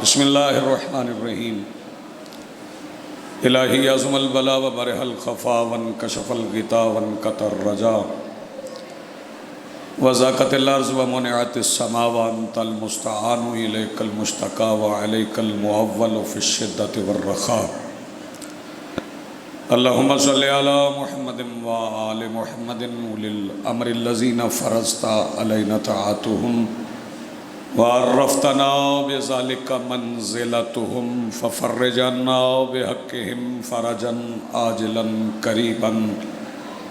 بسم اللہ الرحمن الرحیم الہی عظم البلا و برح الخفا وانکشف الغطا وانقطع الرجا وضاقت الارض ومنعت السماء وانت المستعان الیک المشتقى وعلیک المعول فی الشدۃ والرخاء اللہم صلی علی محمد وآل محمد اولی الامر الذین فرضت علینا طاعتهم وعرفتنا بذلك منزلتهم ففرجنا بحقهم فرجا عاجلا قریبا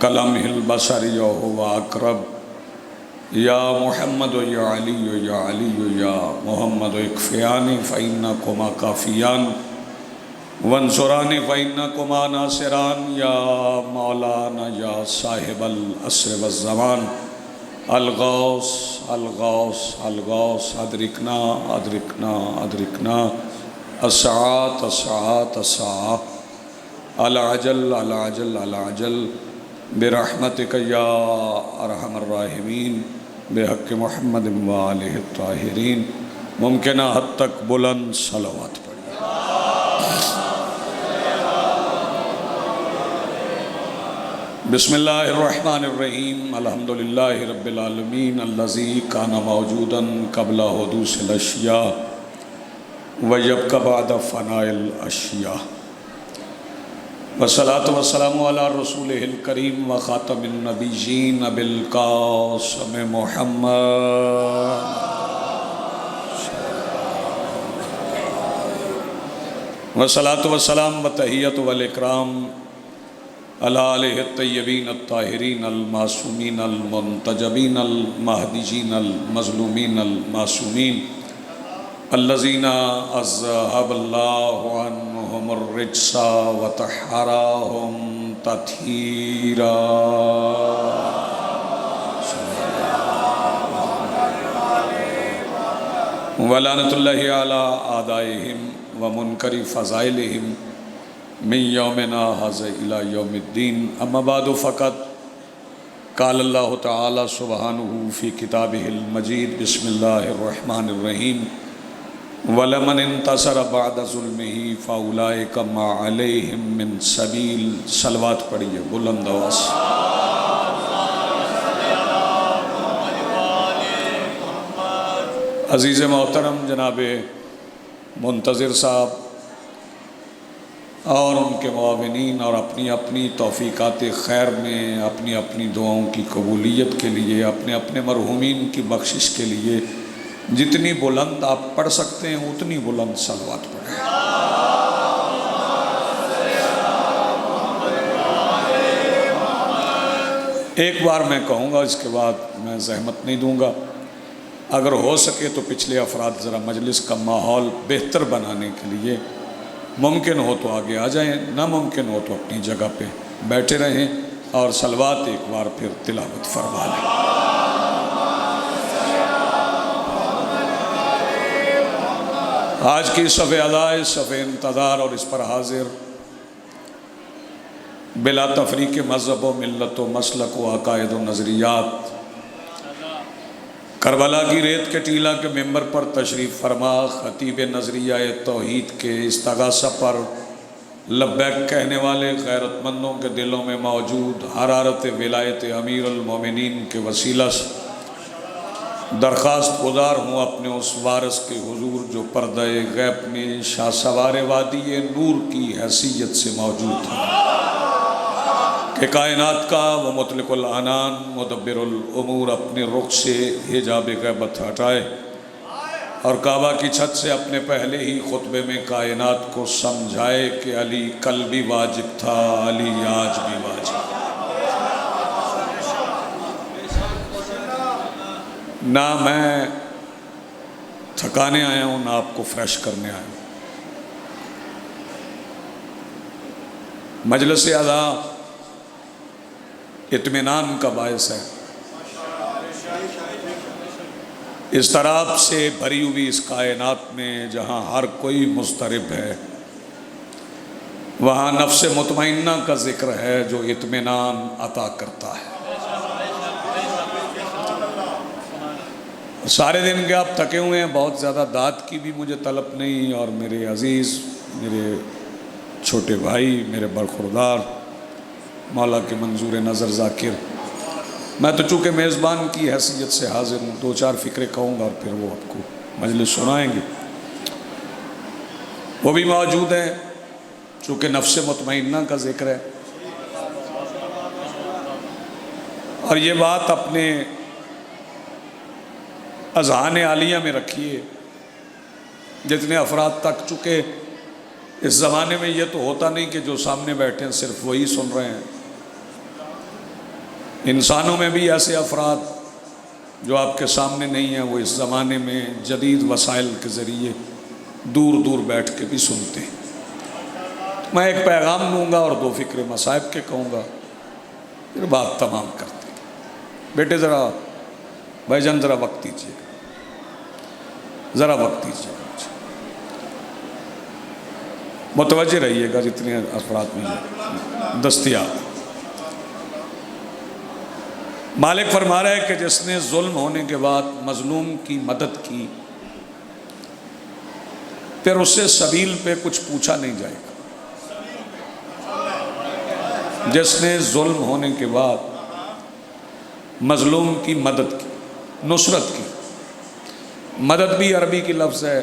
کلمہ البشر وهو اقرب یا محمد یا علی یا علی یا محمد اکفیانی فإنکما کافیان وانصرانی فإنکما ناصران یا مولانا یا صاحب العصر والزمان الغوث الغوث الغوث ادرکنا ادرکنا ادرکنا الساعات الساعات الساعات العجل العجل العجل برحمتک یا ارحم الراحمین بحق محمد وآلہ الطاہرین۔ ممکنہ حد تک بلند صلوات پڑھیں۔ بسم اللہ الرحمن الرحیم الحمدللہ رب العالمین الذی کان موجودا قبل حدوث الاشیاء ویبقی بعد فناء الاشیاء والصلاة والسلام علی رسولہ الکریم وخاتم النبیین ابی القاسم محمد والصلاة والسلام وتحیۃ والاکرام علی آلہ الطیبین الطاہرین المعصومین المنتجبین المہدیین المظلومین المعصومین الذین اذہب اللہ عنہم الرجس وطہرہم تطہیرا۔ ولعنۃ اللہ علی اعدائہم ومنکر فضائلہم من یومنا ھذا الی یوم الدین۔ اما بعد فقط قال اللہ تعالی سبحانہ فی کتابہ المجید بسم اللہ الرحمن الرحیم وَلَمَنِ انتصر بعد ظلمہ فَأُولَئِكَ مَا عَلَيْهِم مِّن سَبِيلٍ۔ صلوات پڑھیے بلند آواز۔ عزیز محترم جناب منتظر صاحب اور ان کے معاونین اور اپنی اپنی توفیقات خیر میں اپنی اپنی دعاؤں کی قبولیت کے لیے اپنے اپنے مرحومین کی بخشش کے لیے جتنی بلند آپ پڑھ سکتے ہیں اتنی بلند صلوات پڑھیں۔ ایک بار میں کہوں گا، اس کے بعد میں زحمت نہیں دوں گا۔ اگر ہو سکے تو پچھلے افراد ذرا مجلس کا ماحول بہتر بنانے کے لیے ممکن ہو تو آگے آ جائیں، ناممکن ہو تو اپنی جگہ پہ بیٹھے رہیں اور صلوات ایک بار پھر تلاوت فرما لیں۔ آج کی صف ادائے صف انتظار اور اس پر حاضر بلا تفریق مذہب و ملت و مسلک و عقائد و نظریات کربلا کی ریت کے ٹیلہ کے ممبر پر تشریف فرما خطیب نظریہ توحید کے استغاثہ پر لبیک کہنے والے غیرت مندوں کے دلوں میں موجود حرارت ولایت امیر المومنین کے وسیلہ سے درخواست گزار ہوں اپنے اس وارث کے حضور جو پردہ غیب میں شاہ سوار وادی نور کی حیثیت سے موجود ہے کہ کائنات کا وہ مطلق العنان مدبر الامور اپنے رخ سے حجاب غیبت ہٹائے اور کعبہ کی چھت سے اپنے پہلے ہی خطبے میں کائنات کو سمجھائے کہ علی کل بھی واجب تھا، علی آج بھی واجب۔ نہ میں تھکانے آیا ہوں نہ آپ کو فریش کرنے آیا ہوں۔ مجلس اعلیٰ اطمینان کا باعث ہے۔ اضطراب سے بھری ہوئی اس کائنات میں جہاں ہر کوئی مضطرب ہے وہاں نفس مطمئنہ کا ذکر ہے جو اطمینان عطا کرتا ہے۔ سارے دن کے آپ تھکے ہوئے ہیں، بہت زیادہ داد کی بھی مجھے طلب نہیں، اور میرے عزیز، میرے چھوٹے بھائی، میرے برخوردار، مولا کے منظور نظر ذاکر، میں تو چونکہ میزبان کی حیثیت سے حاضر ہوں، 2-4 فکرے کہوں گا اور پھر وہ آپ کو مجلس سنائیں گے۔ وہ بھی موجود ہیں، چونکہ نفس مطمئنہ کا ذکر ہے، اور یہ بات اپنے اذہان عالیہ میں رکھیے، جتنے افراد تک، چونکہ اس زمانے میں یہ تو ہوتا نہیں کہ جو سامنے بیٹھے ہیں صرف وہی سن رہے ہیں، انسانوں میں بھی ایسے افراد جو آپ کے سامنے نہیں ہیں، وہ اس زمانے میں جدید وسائل کے ذریعے دور دور بیٹھ کے بھی سنتے ہیں۔ میں ایک پیغام دوں گا اور 2 فکرے مصائب کے کہوں گا، پھر بات تمام کرتے ہیں۔ بیٹے ذرا، بھائی جان ذرا وقت دیجیے گا، ذرا وقت دیجیے گا، متوجہ رہیے گا جتنے افراد میں دستیاب۔ مالک فرما رہا ہے کہ جس نے ظلم ہونے کے بعد مظلوم کی مدد کی، پھر اس سے سبیل پہ کچھ پوچھا نہیں جائے گا۔ جس نے ظلم ہونے کے بعد مظلوم کی مدد کی، نصرت کی، مدد بھی عربی کی لفظ ہے،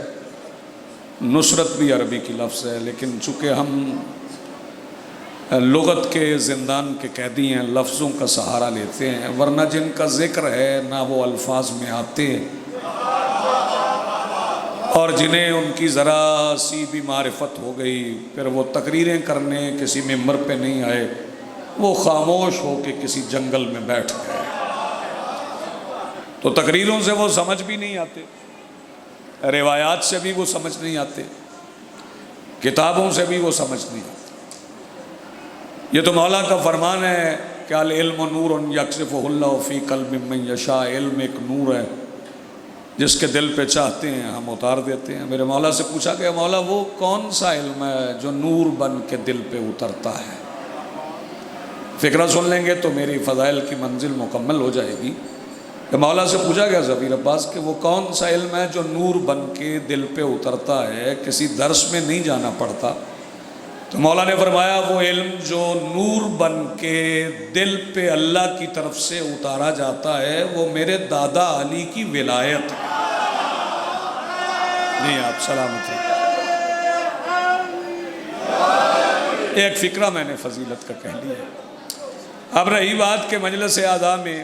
نصرت بھی عربی کی لفظ ہے، لیکن چونکہ ہم لغت کے زندان کے قیدی ہیں، لفظوں کا سہارا لیتے ہیں، ورنہ جن کا ذکر ہے نہ وہ الفاظ میں آتے ہیں، اور جنہیں ان کی ذرا سی بھی معرفت ہو گئی، پھر وہ تقریریں کرنے کسی ممبر پہ نہیں آئے، وہ خاموش ہو کے کسی جنگل میں بیٹھ گئے، تو تقریروں سے وہ سمجھ بھی نہیں آتے، روایات سے بھی وہ سمجھ نہیں آتے، کتابوں سے بھی وہ سمجھ نہیں آتے۔ یہ تو مولا کا فرمان ہے کہ العلم نور یقذفہ اللہ فی قلب من یشاء، علم ایک نور ہے، جس کے دل پہ چاہتے ہیں ہم اتار دیتے ہیں۔ میرے مولا سے پوچھا کہ مولا وہ کون سا علم ہے جو نور بن کے دل پہ اترتا ہے؟ فکرہ سن لیں گے تو میری فضائل کی منزل مکمل ہو جائے گی۔ کہ مولا سے پوچھا گیا ظفیر عباس کہ وہ کون سا علم ہے جو نور بن کے دل پہ اترتا ہے، کسی درس میں نہیں جانا پڑتا؟ تو مولا نے فرمایا وہ علم جو نور بن کے دل پہ اللہ کی طرف سے اتارا جاتا ہے، وہ میرے دادا علی کی ولایت ہے۔ نہیں آپ سلامت رہے۔ ایک فکرہ میں نے فضیلت کا کہہ لیا۔ اب رہی بات کہ مجلس اعضاء میں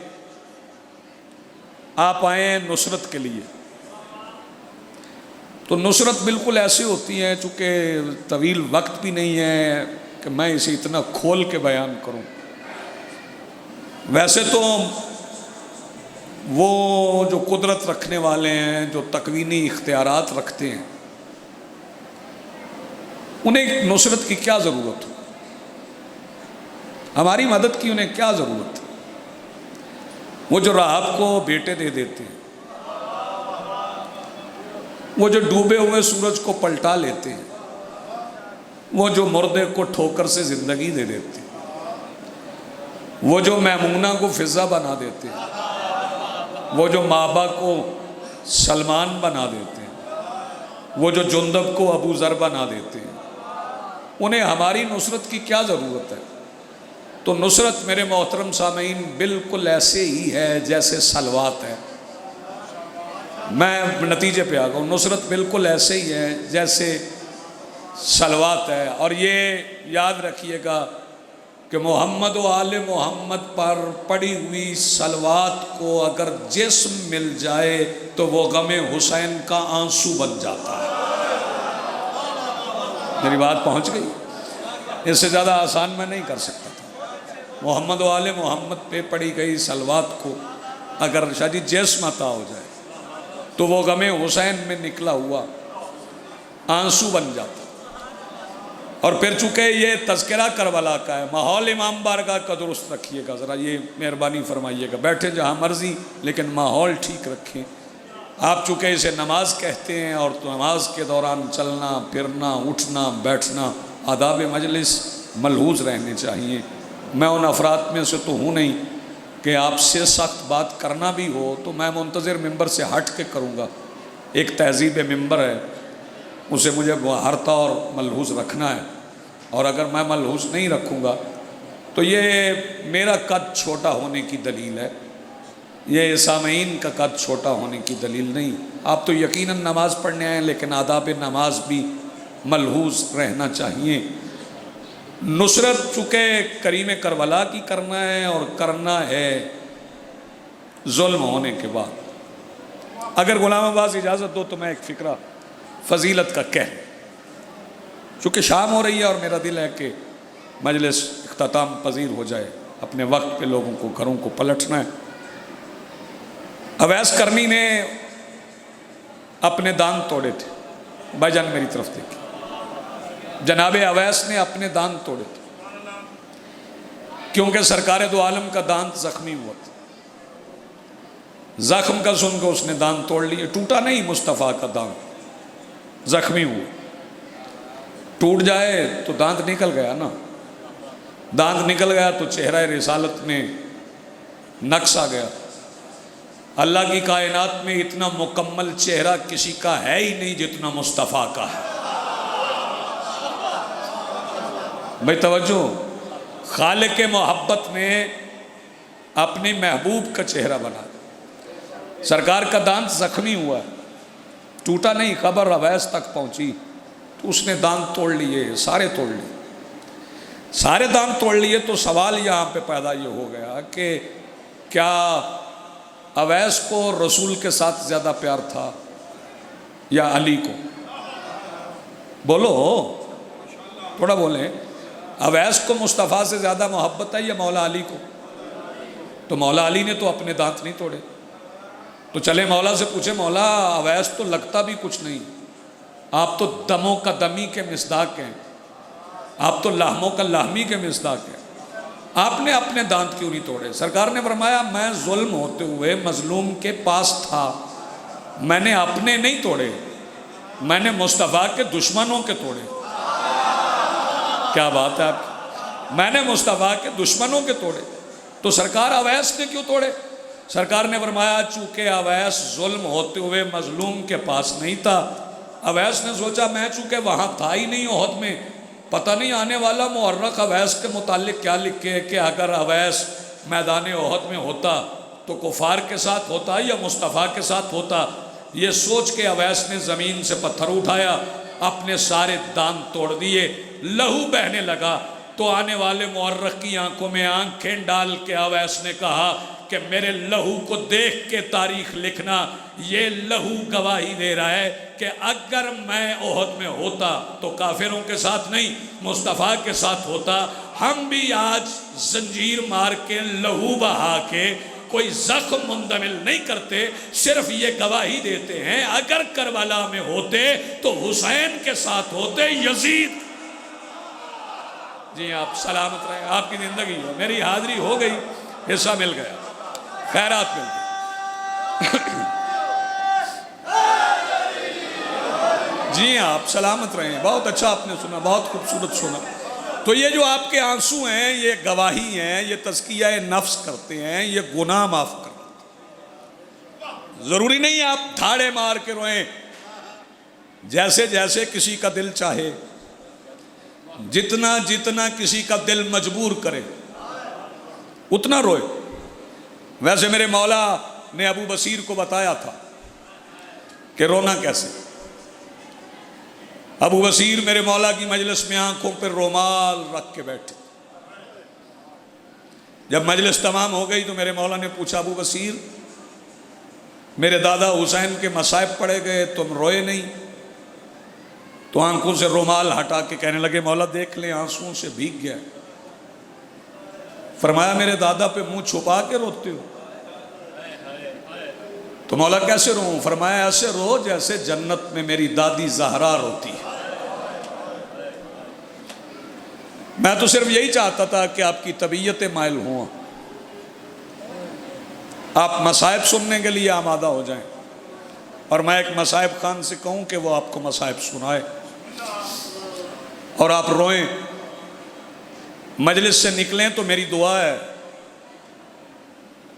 آپ آئیں نصرت کے لیے، تو نصرت بالکل ایسی ہوتی ہے، چونکہ طویل وقت بھی نہیں ہے کہ میں اسے اتنا کھول کے بیان کروں۔ ویسے تو وہ جو قدرت رکھنے والے ہیں، جو تکوینی اختیارات رکھتے ہیں، انہیں نصرت کی کیا ضرورت ہو؟ ہماری مدد کی انہیں کیا ضرورت ہے؟ وہ جو رہاب کو بیٹے دے دیتے ہیں، وہ جو ڈوبے ہوئے سورج کو پلٹا لیتے ہیں، وہ جو مردے کو ٹھوکر سے زندگی دے دیتے ہیں، وہ جو میمونہ کو فضہ بنا دیتے ہیں، وہ جو مابا کو سلمان بنا دیتے ہیں، وہ جو جندب کو ابو ذر بنا دیتے ہیں، انہیں ہماری نصرت کی کیا ضرورت ہے؟ تو نصرت میرے محترم سامعین بالکل ایسے ہی ہے جیسے سلوات ہے۔ میں نتیجے پہ آ گیا ہوں، نصرت بالکل ایسے ہی ہے جیسے سلوات ہے۔ اور یہ یاد رکھیے گا کہ محمد و آل محمد پر پڑی ہوئی سلوات کو اگر جسم مل جائے تو وہ غم حسین کا آنسو بن جاتا ہے۔ میری بات پہنچ گئی؟ اس سے زیادہ آسان میں نہیں کر سکتا تھا۔ محمد و آل محمد پہ پڑی گئی سلوات کو اگر شاید جسم عطا ہو جائے تو وہ غم حسین میں نکلا ہوا آنسو بن جاتا۔ اور پھر چونکہ یہ تذکرہ کربلا کا ہے، ماحول امام بارگاہ کا درست رکھیے گا، ذرا یہ مہربانی فرمائیے گا، بیٹھے جہاں مرضی لیکن ماحول ٹھیک رکھیں۔ آپ چونکہ اسے نماز کہتے ہیں، اور تو نماز کے دوران چلنا پھرنا اٹھنا بیٹھنا آداب مجلس ملحوظ رہنے چاہیے۔ میں ان افراد میں سے تو ہوں نہیں کہ آپ سے سخت بات کرنا بھی ہو تو میں منتظر ممبر سے ہٹ کے کروں گا. ایک تہذیب ممبر ہے، اسے مجھے ہرتا اور ملحوظ رکھنا ہے، اور اگر میں ملحوظ نہیں رکھوں گا تو یہ میرا قد چھوٹا ہونے کی دلیل ہے، یہ سامعین کا قد چھوٹا ہونے کی دلیل نہیں. آپ تو یقیناً نماز پڑھنے آئے ہیں، لیکن آداب نماز بھی ملحوظ رہنا چاہیے. نصرت چونکہ کریم کربلا کی کرنا ہے، اور کرنا ہے ظلم ہونے کے بعد. اگر غلام عباس اجازت دو تو میں ایک فقرہ فضیلت کا کہہ، چونکہ شام ہو رہی ہے اور میرا دل ہے کہ مجلس اختتام پذیر ہو جائے، اپنے وقت پہ لوگوں کو گھروں کو پلٹنا ہے. اویس کرنی نے اپنے دانت توڑے تھے. بھائی جان میری طرف دیکھیں، جناب اویس نے اپنے دانت توڑے تھے کیونکہ سرکار دو عالم کا دانت زخمی ہوا تھا. زخم کا سن کے اس نے دانت توڑ لیے. ٹوٹا نہیں، مصطفیٰ کا دانت زخمی ہوا. ٹوٹ جائے تو دانت نکل گیا نا، دانت نکل گیا تو چہرہ رسالت میں نقص آ گیا. اللہ کی کائنات میں اتنا مکمل چہرہ کسی کا ہے ہی نہیں جتنا مصطفیٰ کا ہے. بھائی توجہ، خالق محبت نے اپنی محبوب کا چہرہ بنا دیا. سرکار کا دانت زخمی ہوا، ٹوٹا نہیں. خبر اویس تک پہنچی تو اس نے دانت توڑ لیے، سارے توڑ لیے، سارے دانت توڑ لیے. تو سوال یہاں پہ پیدا یہ ہو گیا کہ کیا اویس کو رسول کے ساتھ زیادہ پیار تھا یا علی کو؟ بولو، تھوڑا بولیں. اویس کو مصطفیٰ سے زیادہ محبت ہے یا مولا علی کو؟ تو مولا علی نے تو اپنے دانت نہیں توڑے. تو چلے مولا سے پوچھے، مولا اویس تو لگتا بھی کچھ نہیں، آپ تو دموں کا دمی کے مصداق ہیں، آپ تو لحموں کا لحمی کے مصداق ہیں، آپ نے اپنے دانت کیوں نہیں توڑے؟ سرکار نے فرمایا میں ظلم ہوتے ہوئے مظلوم کے پاس تھا، میں نے اپنے نہیں توڑے، میں نے مصطفیٰ کے دشمنوں کے توڑے. کیا بات ہے آپ کی، میں نے مصطفیٰ کے دشمنوں کے توڑے. تو سرکار اویس نے کیوں توڑے؟ سرکار نے فرمایا چونکہ اویس ظلم ہوتے ہوئے مظلوم کے پاس نہیں تھا. اویس نے سوچا میں چونکہ وہاں تھا ہی نہیں احد میں، پتہ نہیں آنے والا مورخ اویس کے متعلق کیا لکھے کہ اگر اویس میدان احد میں ہوتا تو کفار کے ساتھ ہوتا یا مصطفیٰ کے ساتھ ہوتا. یہ سوچ کے اویس نے زمین سے پتھر اٹھایا، اپنے سارے دانت توڑ دیے، لہو بہنے لگا. تو آنے والے مورخ کی آنکھوں میں آنکھیں ڈال کے اویس نے کہا کہ میرے لہو کو دیکھ کے تاریخ لکھنا. یہ لہو گواہی دے رہا ہے کہ اگر میں احد میں ہوتا تو کافروں کے ساتھ نہیں مصطفیٰ کے ساتھ ہوتا. ہم بھی آج زنجیر مار کے لہو بہا کے کوئی زخم مندمل نہیں کرتے، صرف یہ گواہی دیتے ہیں اگر کربلا میں ہوتے تو حسین کے ساتھ ہوتے، یزید. جی آپ سلامت رہے، آپ کی زندگی ہو، میری حاضری ہو گئی، حصہ مل گیا، خیرات مل گئی. جی آپ سلامت رہے، بہت اچھا آپ نے سنا، بہت خوبصورت سنا. تو یہ جو آپ کے آنسو ہیں یہ گواہی ہیں، یہ تزکیہ نفس کرتے ہیں، یہ گناہ معاف کرتے ہیں. ضروری نہیں آپ دھاڑے مار کے روئیں، جیسے جیسے کسی کا دل چاہے، جتنا جتنا کسی کا دل مجبور کرے اتنا روئے. ویسے میرے مولا نے ابو بصیر کو بتایا تھا کہ رونا کیسے. ابو بصیر میرے مولا کی مجلس میں آنکھوں پر رومال رکھ کے بیٹھے. جب مجلس تمام ہو گئی تو میرے مولا نے پوچھا، ابو بصیر میرے دادا حسین کے مصائب پڑے گئے، تم روئے نہیں؟ تو آنکھوں سے رومال ہٹا کے کہنے لگے، مولا دیکھ لیں آنسوؤں سے بھیگ گیا. فرمایا میرے دادا پہ منہ چھپا کے روتے ہو؟ تو مولا کیسے روؤں؟ فرمایا ایسے رو جیسے جنت میں میری دادی زہرا روتی ہے. میں تو صرف یہی چاہتا تھا کہ آپ کی طبیعتیں مائل ہوں، آپ مصائب سننے کے لیے آمادہ ہو جائیں، اور میں ایک مصائب خان سے کہوں کہ وہ آپ کو مصائب سنائے اور آپ روئیں. مجلس سے نکلیں تو میری دعا ہے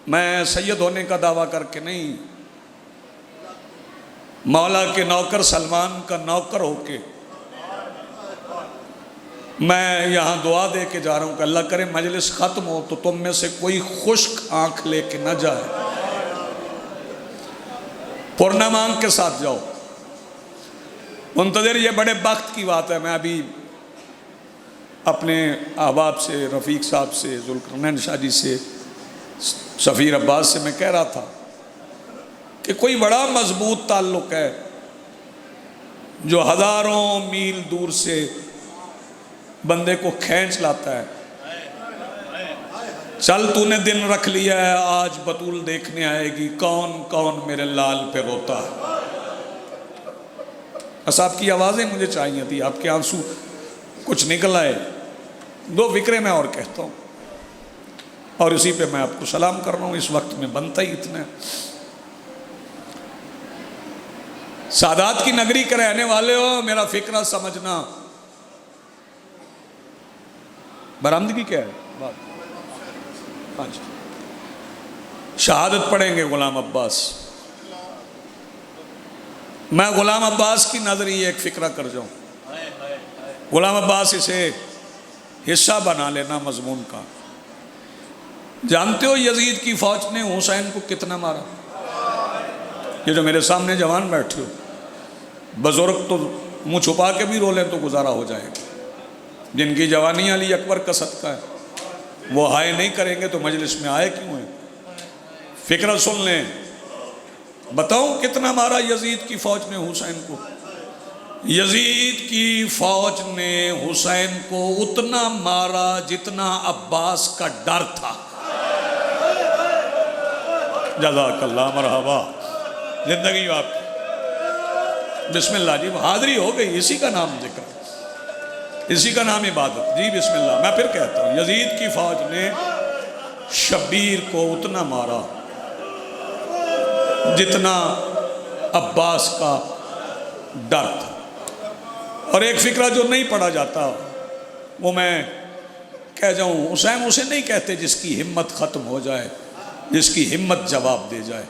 میں سید ہونے کا دعویٰ کر کے نہیں، مولا کے نوکر سلمان کا نوکر ہو کے میں یہاں دعا دے کے جا رہا ہوں کہ اللہ کرے مجلس ختم ہو تو تم میں سے کوئی خشک آنکھ لے کے نہ جائے، پرنا مانگ کے ساتھ جاؤ۔ منتظر، یہ بڑے بخت کی بات ہے۔ میں ابھی اپنے احباب سے، رفیق صاحب سے، ذوالقرنین شاہ جی سے، سفیر عباس سے میں کہہ رہا تھا کہ کوئی بڑا مضبوط تعلق ہے جو ہزاروں میل دور سے بندے کو کھینچ لاتا ہے۔ چل تو نے دن رکھ لیا ہے، آج بطول دیکھنے آئے گی، کون کون میرے لال پہ روتا ہے۔ بس آپ کی آوازیں مجھے چاہیے تھی، آپ کے آنسو کچھ نکل آئے۔ دو فکرے میں اور کہتا ہوں اور اسی پہ میں آپ کو سلام کر رہا ہوں، اس وقت میں بنتا ہی اتنا ہے۔ سادات کی نگری کے رہنے والے ہو، میرا فکرہ سمجھنا۔ برآمدگی کیا ہے بات؟ ہاں جی، شہادت پڑھیں گے غلام عباس۔ میں غلام عباس کی نظریہ ایک فکرہ کر جاؤں، غلام عباس اسے حصہ بنا لینا مضمون کا۔ جانتے ہو یزید کی فوج نے حسین کو کتنا مارا؟ یہ جو میرے سامنے جوان بیٹھے ہو، بزرگ تو منہ چھپا کے بھی رو لیں تو گزارا ہو جائے گا، جن کی جوانی علی اکبر کا صدقہ ہے وہ ہائے نہیں کریں گے تو مجلس میں آئے کیوں ہیں؟ فکرہ سن لیں۔ بتاؤں کتنا مارا یزید کی فوج نے حسین کو؟ یزید کی فوج نے حسین کو اتنا مارا جتنا عباس کا ڈر تھا۔ جزاک اللہ، مرحبا، زندگی آپ کی۔ بسم اللہ جی، حاضری ہو گئی، اسی کا نام ذکر، اسی کا نام عبادت جی۔ بسم اللہ۔ میں پھر کہتا ہوں، یزید کی فوج نے شبیر کو اتنا مارا جتنا عباس کا ڈر تھا۔ اور ایک فکرہ جو نہیں پڑھا جاتا وہ میں کہہ جاؤں، حسین اسے نہیں کہتے جس کی ہمت ختم ہو جائے، جس کی ہمت جواب دے جائے۔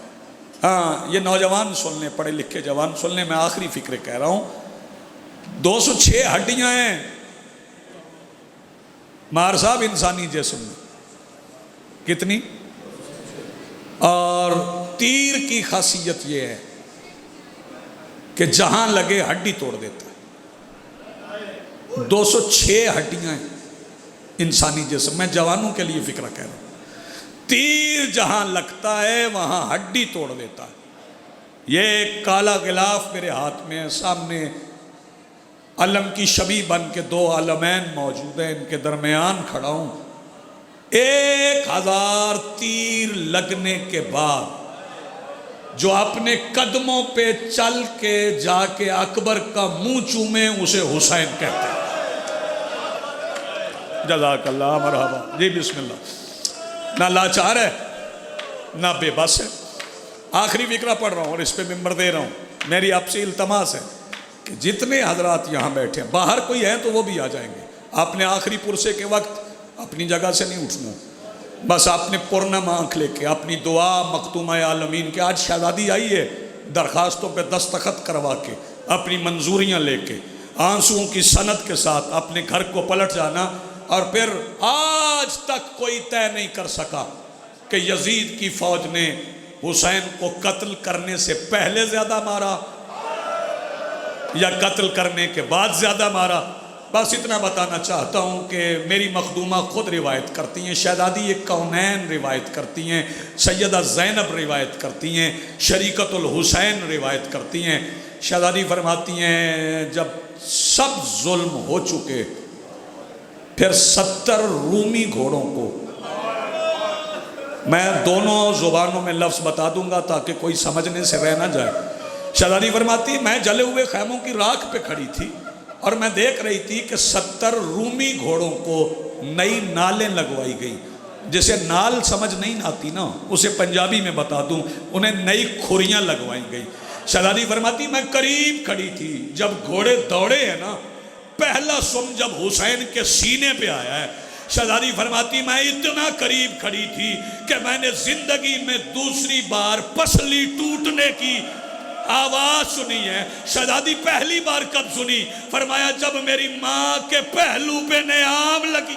ہاں، یہ نوجوان سن لیں، پڑھے لکھے جوان سن لیں، میں آخری فکرے کہہ رہا ہوں۔ 206 ہڈیاں ہیں مار صاحب انسانی جسم میں، کتنی؟ اور تیر کی خاصیت یہ ہے کہ جہاں لگے ہڈی توڑ دیتا ہے۔ 206 ہڈیاں ہیں انسانی جسم میں، جوانوں کے لیے فکرہ کہہ رہا ہوں۔ تیر جہاں لگتا ہے وہاں ہڈی توڑ دیتا ہے۔ یہ ایک کالا غلاف میرے ہاتھ میں ہے، سامنے علم کی شبیہ بن کے 2 علمین موجود ہیں، ان کے درمیان کھڑا ہوں۔ 1000 تیر لگنے کے بعد جو اپنے قدموں پہ چل کے جا کے اکبر کا منہ چومے اسے حسین کہتے ہیں۔ جزاک اللہ، مرحبا جی۔ بسم اللہ۔ نہ لاچار ہے نہ بے بس ہے۔ آخری فکرہ پڑھ رہا ہوں اور اس پہ ممبر دے رہا ہوں۔ میری آپ سے التماس ہے کہ جتنے حضرات یہاں بیٹھے ہیں، باہر کوئی ہے تو وہ بھی آ جائیں گے۔ آپ نے آخری پرسے کے وقت اپنی جگہ سے نہیں اٹھنا، بس آپ نے پرنم آنکھ لے کے اپنی دعا مختومہ عالمین کے، آج شہزادی آئی ہے، درخواستوں پہ دستخط کروا کے اپنی منظوریاں لے کے آنسوؤں کی سند کے ساتھ اپنے گھر کو پلٹ جانا۔ اور پھر آج تک کوئی طے نہیں کر سکا کہ یزید کی فوج نے حسین کو قتل کرنے سے پہلے زیادہ مارا یا قتل کرنے کے بعد زیادہ مارا۔ بس اتنا بتانا چاہتا ہوں کہ میری مخدومہ خود روایت کرتی ہیں، شہزادی کونین روایت کرتی ہیں، سیدہ زینب روایت کرتی ہیں، شریکت الحسین روایت کرتی ہیں۔ شہزادی فرماتی ہیں جب سب ظلم ہو چکے پھر 70 رومی گھوڑوں کو، میں دونوں زبانوں میں لفظ بتا دوں گا تاکہ کوئی سمجھنے سے رہ نہ جائے۔ شہزادی فرماتی میں جلے ہوئے خیموں کی راکھ پہ کھڑی تھی اور میں دیکھ رہی تھی کہ 70 رومی گھوڑوں کو نئی نالیں لگوائی گئی۔ جسے نال سمجھ نہیں آتی نا، اسے پنجابی میں بتا دوں، انہیں نئی کھوریاں لگوائی گئی۔ شہزادی فرماتی میں قریب کھڑی تھی، جب گھوڑے دوڑے ہیں نا، پہلا سم جب حسین کے سینے پہ آیا ہے، شہزادی فرماتی میں اتنا قریب کھڑی تھی کہ میں نے زندگی میں دوسری بار پسلی ٹوٹنے کی آواز سنی ہے۔ شہزادی پہلی بار کب سنی؟ فرمایا جب میری ماں کے پہلو پہ نیام لگی۔